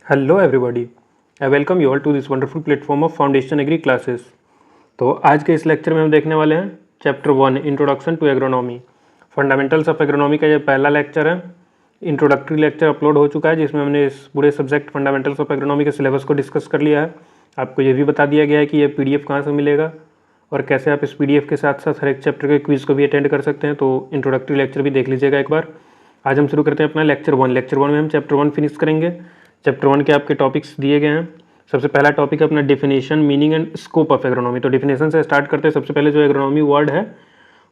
Hello everybody, I welcome you all to this wonderful platform of foundation agri classes. तो आज के इस lecture में हम देखने वाले हैं chapter 1 introduction to agronomy. Fundamentals of agronomy का ये पहला लेक्चर है। इंट्रोडक्टरी लेक्चर अपलोड हो चुका है जिसमें हमने इस पूरे सब्जेक्ट फंडामेंटल्स ऑफ एग्रोनॉमी के सिलेबस को डिस्कस कर लिया है। आपको ये भी बता दिया गया है कि ये PDF कहाँ से मिलेगा और कैसे आप इस PDF के साथ साथ हर एक चैप्टर के क्विज को भी अटेंड कर सकते हैं। तो इंट्रोडक्टरी लेक्चर भी देख लीजिएगा एक बार। आज हम शुरू करते हैं अपना लेक्चर 1। लेक्चर 1 में हम चैप्टर 1 फिनिश करेंगे। चैप्टर 1 के आपके टॉपिक्स दिए गए हैं। सबसे पहला टॉपिक है अपना definition, meaning and scope of agronomy. तो डेफिनेशन से स्टार्ट करते हैं। सबसे पहले जो एग्रोनॉमी वर्ड है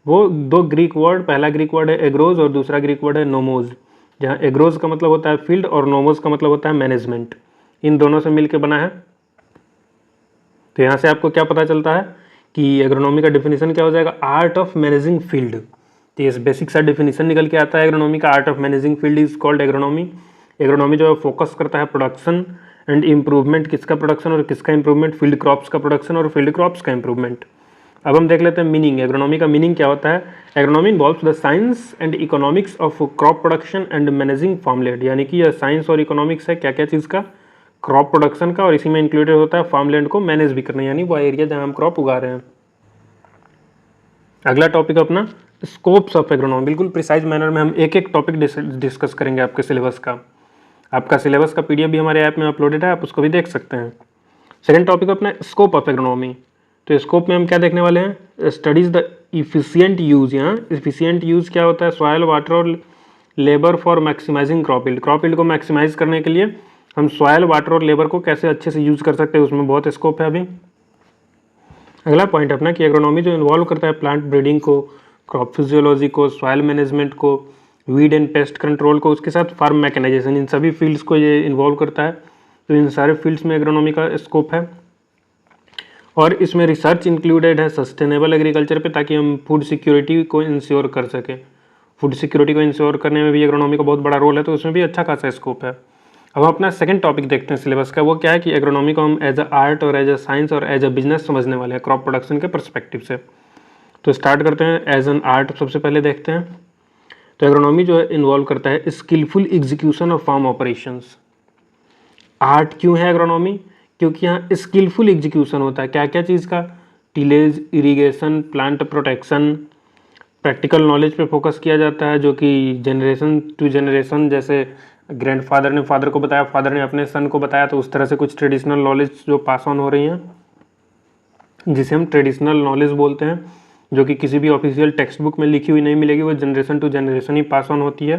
वो दो ग्रीक वर्ड, पहला ग्रीक वर्ड है एग्रोज और दूसरा ग्रीक वर्ड है नोमोज। जहाँ एग्रोज का मतलब होता है फील्ड और नोमोज का मतलब होता है मैनेजमेंट। इन दोनों से मिलकर बना है। तो यहाँ से आपको क्या पता चलता है कि एग्रोनॉमी का डेफिनेशन क्या हो जाएगा, आर्ट ऑफ मैनेजिंग फील्ड। तो ये बेसिक सा डेफिनेशन निकल के आता है एग्रोनॉमी का। Art of managing field is called agronomy. Agronomy जो है फोकस करता है प्रोडक्शन एंड इम्प्रूवमेंट, किसका प्रोडक्शन और किसका इम्प्रूवमेंट, फील्ड क्रॉप्स का प्रोडक्शन और फील्ड क्रॉप्स का इम्प्रूवमेंट। अब हम देख लेते हैं मीनिंग। एग्रोनॉमी का मीनिंग क्या होता है। Agronomy involves the science and economics of crop production and managing farmland. यानी कि यह साइंस और इकोनॉमिक्स है क्या क्या चीज़ का, क्रॉप प्रोडक्शन का, और इसी में इंक्लूडेड होता है फार्मलैंड को मैनेज भी करना, यानी वो एरिया जहाँ हम क्रॉप उगा रहे हैं। अगला टॉपिक अपना स्कोप्स ऑफ एग्रोनॉमी। बिल्कुल प्रिसाइज मैनर में हम एक एक टॉपिक डिस्कस करेंगे आपके सिलेबस का। आपका सिलेबस का PDF भी हमारे ऐप में अपलोडेड है, आप उसको भी देख सकते हैं। सेकंड टॉपिक अपना स्कोप ऑफ एग्रोनॉमी। तो स्कोप में हम क्या देखने वाले हैं, स्टडीज द इफिशियंट यूज। यहाँ इफिशियंट यूज क्या होता है, सॉयल, वाटर और labour for maximising crop yield. Crop yield को मैक्सिमाइज करने के लिए हम सॉयल, वाटर और लेबर को कैसे अच्छे से यूज कर सकते हैं, उसमें बहुत स्कोप है अभी। अगला पॉइंट अपना कि एग्रोनॉमी जो इन्वॉल्व करता है प्लांट ब्रीडिंग को, क्रॉप फिजियोलॉजी को, सॉयल मैनेजमेंट को, वीड एंड पेस्ट कंट्रोल को, उसके साथ फार्म मैकेनाइजेशन, इन सभी फील्ड्स को ये इन्वॉल्व करता है। तो इन सारे फील्ड्स में एग्रोनॉमी का स्कोप है। और इसमें रिसर्च इंक्लूडेड है सस्टेनेबल एग्रीकल्चर पे, ताकि हम फूड सिक्योरिटी को इंश्योर कर सकें। फूड सिक्योरिटी को इंश्योर करने में भी एग्रोनॉमी का बहुत बड़ा रोल है, तो उसमें भी अच्छा खासा स्कोप है। अब हम अपना सेकंड टॉपिक देखते हैं सिलेबस का। वो क्या है कि एग्रोनॉमी को हम एज अ आर्ट और एज अ साइंस और एज अ बिजनेस समझने वाले हैं क्रॉप प्रोडक्शन के पर्सपेक्टिव से। तो स्टार्ट करते हैं एज एन आर्ट। सबसे पहले देखते हैं तो एग्रोनॉमी जो है इन्वॉल्व करता है skilful execution of farm operations. Art क्यों है एग्रोनॉमी, क्योंकि यहाँ स्किलफुल एग्जीक्यूशन होता है क्या क्या चीज़ का, tillage, irrigation, plant protection, practical knowledge पे फोकस किया जाता है, जो कि जनरेशन टू जनरेशन, जैसे ग्रैंडफादर ने फादर को बताया, फादर ने अपने सन को बताया, तो उस तरह से कुछ ट्रेडिशनल नॉलेज जो पास ऑन हो रही हैं, जिसे हम ट्रेडिशनल नॉलेज बोलते हैं, जो कि किसी भी ऑफिशियल टेक्स्ट बुक में लिखी हुई नहीं मिलेगी, वो जनरेशन टू जनरेशन ही पास ऑन होती है।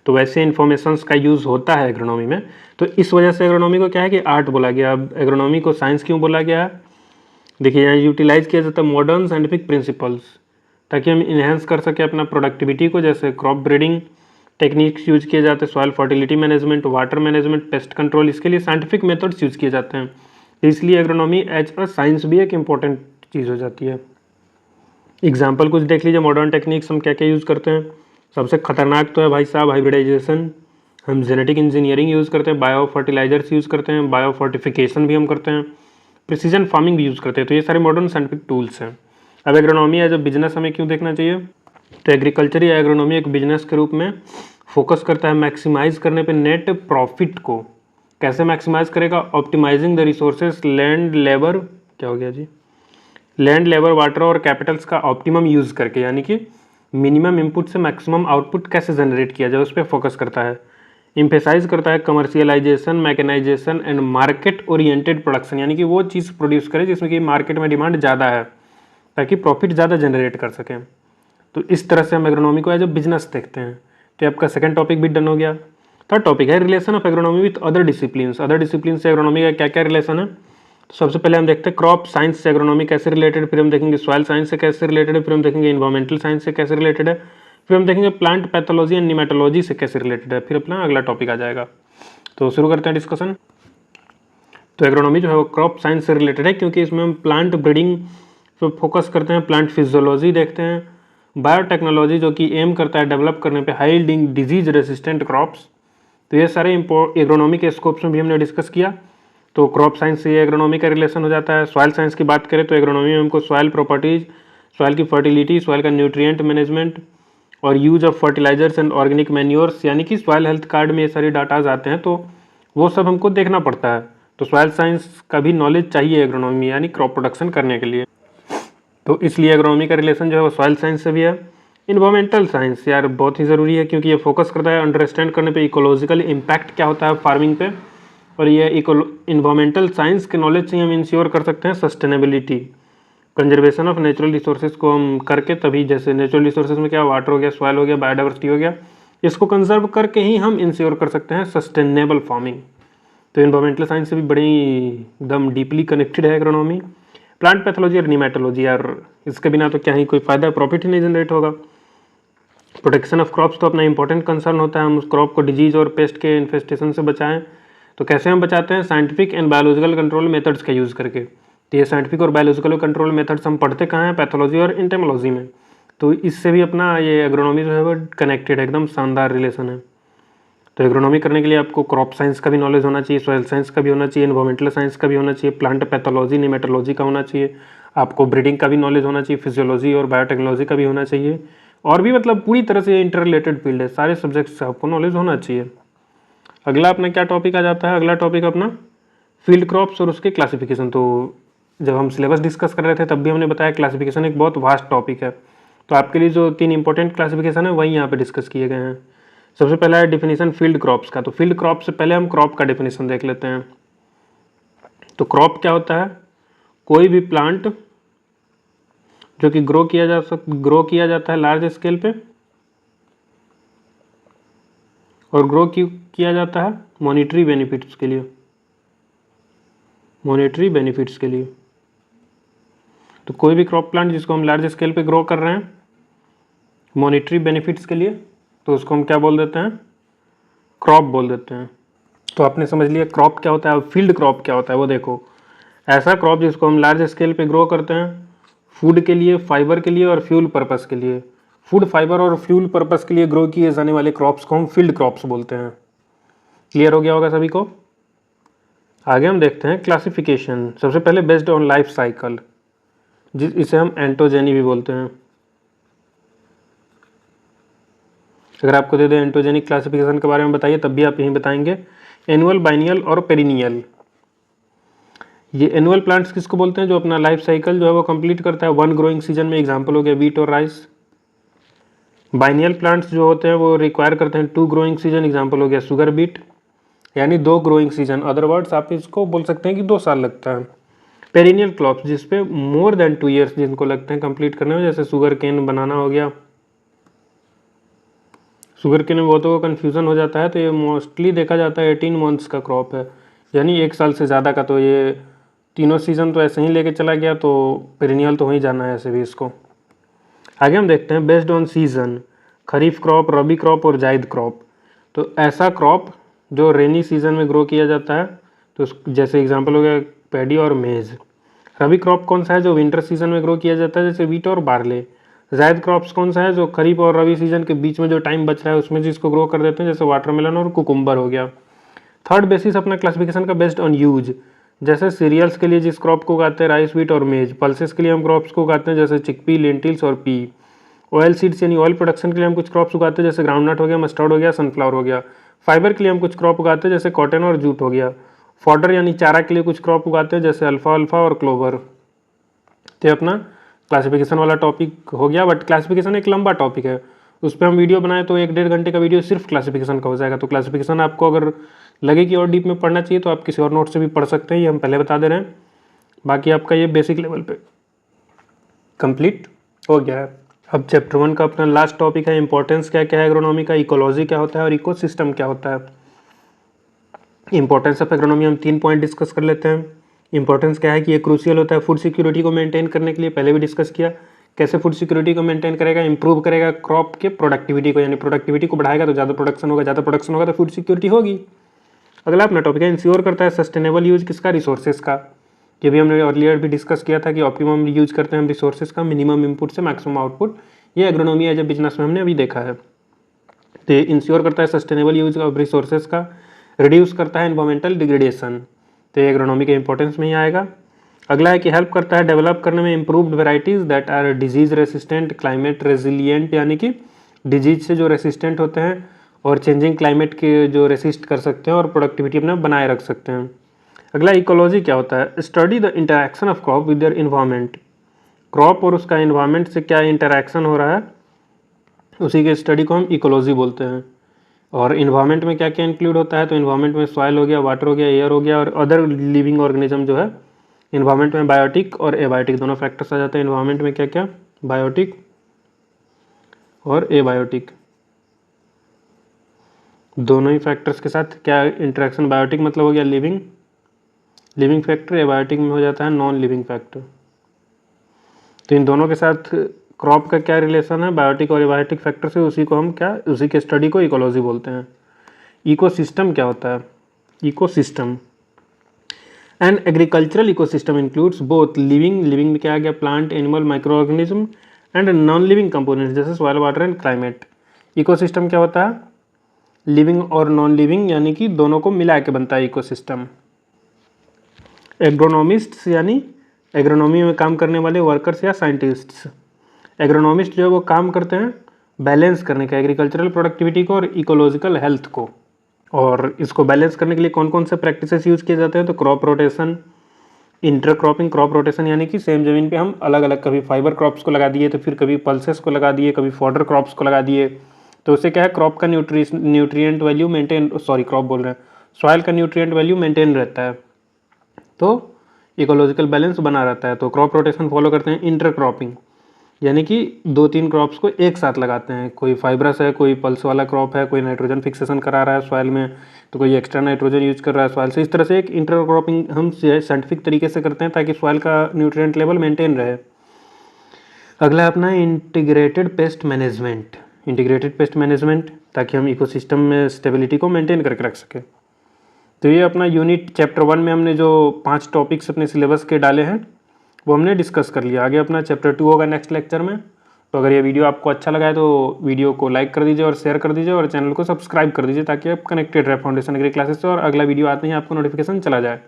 तो वैसे इन्फॉर्मेशंस का यूज़ होता है एग्रोनॉमी में। तो इस वजह से एग्रोनॉमी को क्या है कि आर्ट बोला गया। अब एग्रोनॉमी को साइंस क्यों बोला गया है, देखिए यहाँ यूटिलाइज किया जाता है मॉडर्न साइंटिफिक प्रिंसिपल्स, ताकि हम इन्हेंस कर सकें अपना प्रोडक्टिविटी को। जैसे क्रॉप ब्रीडिंग टेक्निक्स यूज किए जाते हैं, soil fertility management, water management, pest control, इसके लिए साइंटिफिक मेथड्स यूज किए जाते हैं। इसलिए एग्रोनॉमी एज अ साइंस भी एक इंपॉर्टेंट चीज़ हो जाती है। एग्जाम्पल कुछ देख लीजिए, मॉडर्न टेक्निक्स हम क्या क्या यूज़ करते हैं। सबसे खतरनाक तो है भाई साहब हाइब्रिडाइजेशन। हम जेनेटिक इंजीनियरिंग यूज़ करते हैं, बायो फर्टिलाइजर्स यूज़ करते हैं, बायो फोर्टिफिकेशन भी हम करते हैं, प्रिसीजन फार्मिंग भी यूज़ करते हैं। तो ये सारे मॉडर्न साइंटिफिक टूल्स हैं। अब एग्रोनॉमी एज अ बिजनेस हमें क्यों देखना चाहिए, तो एग्रीकल्चर या एग्रोनॉमी एक बिजनेस के रूप में फोकस करता है मैक्सिमाइज करने पे नेट प्रॉफिट को। कैसे मैक्सिमाइज करेगा, optimising the resources, land, labour, क्या हो गया जी, लैंड, लेबर, वाटर और कैपिटल्स का ऑप्टिमम यूज़ करके, यानी कि मिनिमम इनपुट से मैक्सिमम आउटपुट कैसे जनरेट किया जाए उस पर फोकस करता है। इम्फेसाइज करता है commercialisation, mechanisation and market oriented production, यानी कि वो चीज़ प्रोड्यूस करे जिसमें कि मार्केट में डिमांड ज़्यादा है, ताकि प्रॉफिट ज़्यादा जनरेट कर सकें। तो इस तरह से हम एग्रोनॉमी को एज अ बिजनेस देखते हैं। तो आपका सेकंड टॉपिक भी डन हो गया। थर्ड टॉपिक है relation of agronomy with other disciplines. Other discipline से एग्रोनॉमी का क्या क्या रिलेशन है। तो सबसे पहले हम देखते हैं क्रॉप साइंस से एग्रोनॉमी कैसे रिलेटेड, फिर हम देखेंगे सॉइल साइंस से कैसे रिलेटेड है, फिर हम देखेंगे इन्वायरमेंटल साइंस से कैसे रिलेटेड है, फिर हम देखेंगे प्लांट पैथोलॉजी एंड निमेटोलॉजी से कैसे रिलेटेड है, फिर अपना अगला टॉपिक आ जाएगा। तो शुरू करते हैं डिस्कशन। तो एग्रोनॉमी जो है वो क्रॉप साइंस से रिलेटेड है, क्योंकि इसमें हम प्लांट ब्रीडिंग पे फोकस करते हैं, प्लांट फिजियोलॉजी देखते हैं, बायोटेक्नोलॉजी जो कि एम करता है डेवलप करने पे high yielding disease resistant crops. तो ये सारे एग्रोनॉमी के स्कोप्स में भी हमने डिस्कस किया। तो क्रॉप साइंस से एग्रोनॉमी का रिलेशन हो जाता है। सॉइल साइंस की बात करें तो एग्रोनॉमी में हमको सॉइल प्रॉपर्टीज, सॉइल की फर्टिलिटी, सॉइल का न्यूट्रिएंट मैनेजमेंट और use of fertilisers and organic manures, यानी कि सॉइल हेल्थ कार्ड में ये सारे डाटाज आते हैं। तो वो सब हमको देखना पड़ता है। तो सॉइल साइंस का भी नॉलेज चाहिए एग्रोनॉमी यानी क्रॉप प्रोडक्शन करने के लिए। तो इसलिए एग्रोनॉमी का रिलेशन जो है वो सॉइल साइंस से भी है। इन्वायरमेंटल साइंस यार बहुत ही ज़रूरी है, क्योंकि ये फोकस करता है अंडरस्टैंड करने पे इकोलॉजिकल इम्पैक्ट क्या होता है फार्मिंग पे, और ये इन्वायरमेंटल साइंस के नॉलेज से हम इंश्योर कर सकते हैं sustainability, conservation of natural resources को हम करके, तभी जैसे नेचुरल रिसोर्सेज में क्या वाटर हो गया, सॉइल हो गया, बायोडाइवर्सिटी हो गया, इसको कंजर्व करके ही हम इंश्योर कर सकते हैं सस्टेनेबल फार्मिंग। तो इन्वायरमेंटल साइंस से भी बड़ी एकदम डीपली कनेक्टेड है एग्रोनॉमी। प्लांट पैथोलॉजी और निमेटोलॉजी यार इसके बिना तो क्या ही कोई फायदा, प्रॉफिट ही नहीं जनरेट होगा। प्रोटेक्शन ऑफ क्रॉप्स तो अपना इंपॉर्टेंट कंसर्न होता है, हम उस क्रॉप को डिजीज और पेस्ट के इन्फेस्टेशन से बचाएं। तो कैसे हम बचाते हैं? Scientific and biological control methods का यूज़ करके। तो ये साइंटिफिक और बायोलॉजिकल कंट्रोल मेथड्स हम पढ़ते कहाँ हैं? पैथोलॉजी और एंटेमोलॉजी में। तो इससे भी अपना ये एग्रोनॉमी जो है वो कनेक्टेड है, एकदम शानदार रिलेशन है। तो एग्रोनॉमी करने के लिए आपको क्रॉप साइंस का भी नॉलेज होना चाहिए, सॉइल साइंस का भी होना चाहिए, एनवायरमेंटल साइंस का भी होना चाहिए, प्लांट पैथोलॉजी निमेटोलॉजी का होना चाहिए, आपको ब्रीडिंग का भी नॉलेज होना चाहिए, फिजियोलॉजी और बायोटेक्नोलॉजी का भी होना चाहिए, और भी मतलब पूरी तरह से इंटर रिलेटेड फील्ड है, सारे सब्जेक्ट्स का आपको नॉलेज होना चाहिए। अगला अपना क्या टॉपिक आ जाता है? अगला टॉपिक अपना फील्ड क्रॉप्स और उसके क्लासिफिकेशन। तो जब हम सिलेबस डिस्कस कर रहे थे तब भी हमने बताया क्लासिफिकेशन एक बहुत वास्ट टॉपिक है। तो आपके लिए जो 3 इंपॉर्टेंट क्लासिफिकेशन है वही यहाँ पे डिस्कस किए गए हैं। सबसे पहला है डिफिनीशन फील्ड क्रॉप्स का। तो फील्ड क्रॉप से पहले हम क्रॉप का डिफिनीशन देख लेते हैं। तो क्रॉप क्या होता है? कोई भी प्लांट जो कि ग्रो किया जाता है लार्ज स्केल पे, और ग्रो किया जाता है मॉनिटरी बेनिफिट्स के लिए, तो कोई भी क्रॉप प्लांट जिसको हम लार्ज स्केल पे ग्रो कर रहे हैं मॉनिटरी बेनिफिट्स के लिए, तो उसको हम क्या बोल देते हैं? क्रॉप बोल देते हैं। तो आपने समझ लिया क्रॉप क्या होता है। अब फील्ड क्रॉप क्या होता है वो देखो। ऐसा क्रॉप जिसको हम लार्ज स्केल पे ग्रो करते हैं फूड के लिए, फाइबर के लिए और फ्यूल पर्पस के लिए। फूड, फाइबर और फ्यूल पर्पस के लिए ग्रो किए जाने वाले क्रॉप्स को हम फील्ड क्रॉप्स बोलते हैं। क्लियर हो गया होगा सभी को? आगे हम देखते हैं क्लासिफिकेशन। सबसे पहले बेस्ड ऑन लाइफ साइकिल, इसे हम एंटोजेनी भी बोलते हैं। अगर आपको दे दे एंटोजेनिक क्लासिफिकेशन के बारे में बताइए तब भी आप यही बताएंगे एनुअल, बाइनियल और पेरिनियल। ये एनुअल प्लांट्स किसको बोलते हैं? जो अपना लाइफ साइकिल जो है वो कंप्लीट करता है 1 ग्रोइंग सीजन में। एग्जांपल हो गया वीट और राइस। बाइनियल प्लांट्स जो होते हैं वो रिक्वायर करते हैं 2 ग्रोइंग सीजन। एग्जांपल हो गया शुगर बीट, यानी 2 ग्रोइंग सीजन। अदरवर्ड्स आप इसको बोल सकते हैं कि 2 साल लगता है। पेरिनियल क्रॉप्स जिसपे मोर देन 2 ईयर्स जिनको लगते हैं कंप्लीट करने में, जैसे शुगर केन, बनाना हो गया। शुगर केन में बहुतों को कन्फ्यूज़न हो जाता है, तो ये मोस्टली देखा जाता है 18 मंथ्स का क्रॉप है, यानी 1 साल से ज़्यादा का। तो ये तीनों सीज़न तो ऐसे ही लेके चला गया, तो पेरिनियल तो हो ही जाना है ऐसे भी इसको। आगे हम देखते हैं based on season, kharif crop, rabi crop और जायद क्रॉप। तो ऐसा क्रॉप जो रेनी सीजन में ग्रो किया जाता है, तो जैसे एग्जांपल हो गया पैडी और मेज। रबी क्रॉप कौन सा है? जो विंटर सीजन में ग्रो किया जाता है, जैसे वीट और बार्ले। जायद क्रॉप्स कौन सा है? जो खरीफ और रबी सीजन के बीच में जो टाइम बच रहा है उसमें जिसको ग्रो कर देते हैं, जैसे वाटरमेलन और कुकुम्बर हो गया। थर्ड बेसिस अपना क्लासिफिकेशन का बेस्ड ऑन यूज, जैसे सीरियल्स के लिए जिस क्रॉप को उगाते हैं राइस, व्हीट और मेज। पल्सेस के लिए हम क्रॉप्स को उगाते हैं जैसे चिकपी, लेंटिल्स और पी। ऑयल सीड्स यानी ऑयल प्रोडक्शन के लिए हम कुछ क्रॉप्स उगाते हैं जैसे ग्राउंडनट हो गया, मस्टर्ड हो गया, सनफ्लावर हो गया। फाइबर के लिए हम कुछ क्रॉप उगाते हैं जैसे कॉटन और जूट हो गया। फॉडर यानी चारा के लिए कुछ क्रॉप उगाते हैं जैसे अल्फा और क्लोवर। तो अपना क्लासिफिकेशन वाला टॉपिक हो गया, बट क्लासिफिकेशन एक लंबा टॉपिक है, उस पर हम वीडियो बनाए तो 1-1.5 घंटे का वीडियो सिर्फ क्लासिफिकेशन का हो जाएगा। तो क्लासिफिकेशन आपको अगर लगे कि और डीप में पढ़ना चाहिए तो आप किसी और नोट से भी पढ़ सकते हैं, ये हम पहले बता दे रहे हैं। बाकी आपका ये बेसिक लेवल पे कंप्लीट हो गया है। अब चैप्टर 1 का अपना लास्ट टॉपिक है इंपॉर्टेंस क्या क्या है एग्रोनॉमी का, इकोलॉजी क्या होता है और इकोसिस्टम क्या होता है। इंपॉर्टेंस ऑफ एग्रोनॉमी हम 3 पॉइंट डिस्कस कर लेते हैं। इंपॉर्टेंस क्या है कि ये क्रूशियल होता है फूड सिक्योरिटी को मेंटेन करने के लिए, पहले भी डिस्कस किया। कैसे फूड सिक्योरिटी को मेंटेन करेगा? इंप्रूव करेगा क्रॉप के प्रोडक्टिविटी को, यानी प्रोडक्टिविटी को बढ़ाएगा तो ज़्यादा प्रोडक्शन होगा, ज़्यादा प्रोडक्शन होगा तो फूड सिक्योरिटी होगी। अगला अपना टॉपिक है इंश्योर करता है सस्टेनेबल यूज किसका? रिसोर्सेज का। ये भी हमने अर्लियर भी डिस्कस किया था कि ऑप्टिमम यूज करते हैं हम रिसोर्सेज का, मिनिमम इनपुट से मैक्सिमम आउटपुट। ये एग्रोनॉमी एज ए बिजनेस में हमने अभी देखा है। तो इंश्योर करता है सस्टेनेबल यूज ऑफ रिसोर्सेज का, रिड्यूस करता है एनवायरमेंटल डिग्रेडेशन। तो ये एग्रोनॉमी के इंपॉर्टेंस में ही आएगा। अगला है कि हेल्प करता है डेवलप करने में improved varieties that are disease resistant, climate resilient, यानी कि डिजीज से जो रेसिस्टेंट होते हैं और चेंजिंग क्लाइमेट के जो रेसिस्ट कर सकते हैं और प्रोडक्टिविटी अपना बनाए रख सकते हैं। अगला इकोलॉजी क्या होता है? Study the interaction of crop with their environment. Crop और उसका इन्वायरमेंट से क्या इंटरेक्शन हो रहा है, उसी के स्टडी को हम इकोलॉजी बोलते हैं। और इन्वायरमेंट में क्या क्या इंक्लूड होता है? तो इन्वायरमेंट में सॉइल हो गया, वाटर हो गया, एयर हो गया और अदर लिविंग ऑर्गेनिज्म जो है। इन्वायरमेंट में बायोटिक और एबायोटिक दोनों फैक्टर्स आ जाते हैं। इन्वायरमेंट में क्या क्या? बायोटिक और एबायोटिक, दोनों ही फैक्टर्स के साथ क्या इंटरेक्शन? बायोटिक मतलब हो गया लिविंग फैक्टर, एबायोटिक में हो जाता है नॉन लिविंग फैक्टर। तो इन दोनों के साथ क्रॉप का क्या रिलेशन है? बायोटिक और एबायोटिक फैक्टर से, उसी को हम क्या, उसी के स्टडी को इकोलॉजी बोलते हैं। इकोसिस्टम क्या होता है? Ecosystem, an agricultural ecosystem includes both living में क्या आ गया? Plant, animal, micro organism and non living components जैसे soil, water and climate. Ecosystem क्या होता है? लिविंग और नॉन लिविंग यानी कि दोनों को मिला के बनता है इकोसिस्टम। एग्रोनॉमिस्ट्स यानी एग्रोनॉमी में काम करने वाले वर्कर्स या साइंटिस्ट्स। एग्रोनॉमिस्ट जो है वो काम करते हैं बैलेंस करने का एग्रीकल्चरल प्रोडक्टिविटी को और इकोलॉजिकल हेल्थ को। और इसको बैलेंस करने के लिए कौन कौन से प्रैक्टिसेस यूज़ किए जाते हैं? तो crop rotation, intercropping. Crop rotation यानी कि सेम ज़मीन पे हम अलग अलग, कभी फाइबर क्रॉप्स को लगा दिए, तो फिर कभी पल्सेस को लगा दिए, कभी फॉडर क्रॉप्स को लगा दिए। तो उससे क्या है, क्रॉप का न्यूट्रिएंट वैल्यू मेंटेन, क्रॉप बोल रहे हैं, सॉइल का न्यूट्रिएंट वैल्यू मेंटेन रहता है, तो इकोलॉजिकल बैलेंस बना रहता है। तो क्रॉप रोटेशन फॉलो करते हैं। इंटरक्रॉपिंग यानी कि 2-3 क्रॉप्स को एक साथ लगाते हैं, कोई फाइब्रस है, कोई पल्स वाला क्रॉप है, कोई नाइट्रोजन फिक्सेशन करा रहा है सॉइल में, तो कोई एक्स्ट्रा नाइट्रोजन यूज कर रहा है सॉइल से। इस तरह से एक इंटरक्रॉपिंग हम साइंटिफिक तरीके से करते हैं ताकि सॉइल का न्यूट्रिएंट लेवल मेंटेन रहे। अगला अपना integrated pest management. Integrated pest management ताकि हम इकोसिस्टम में स्टेबिलिटी को मेंटेन करके रख सकें। तो ये अपना यूनिट चैप्टर 1 में हमने जो 5 टॉपिक्स अपने सिलेबस के डाले हैं वो हमने डिस्कस कर लिया। आगे अपना चैप्टर 2 होगा नेक्स्ट लेक्चर में। तो अगर ये वीडियो आपको अच्छा लगा है तो वीडियो को लाइक कर दीजिए और शेयर कर दीजिए और चैनल को सब्सक्राइब कर दीजिए ताकि आप कनेक्टेड रहे फाउंडेशन एग्री क्लासेस से और अगला वीडियो आते ही आपको नोटिफिकेशन चला जाए।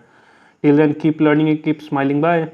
Till then keep learning, keep smiling, bye.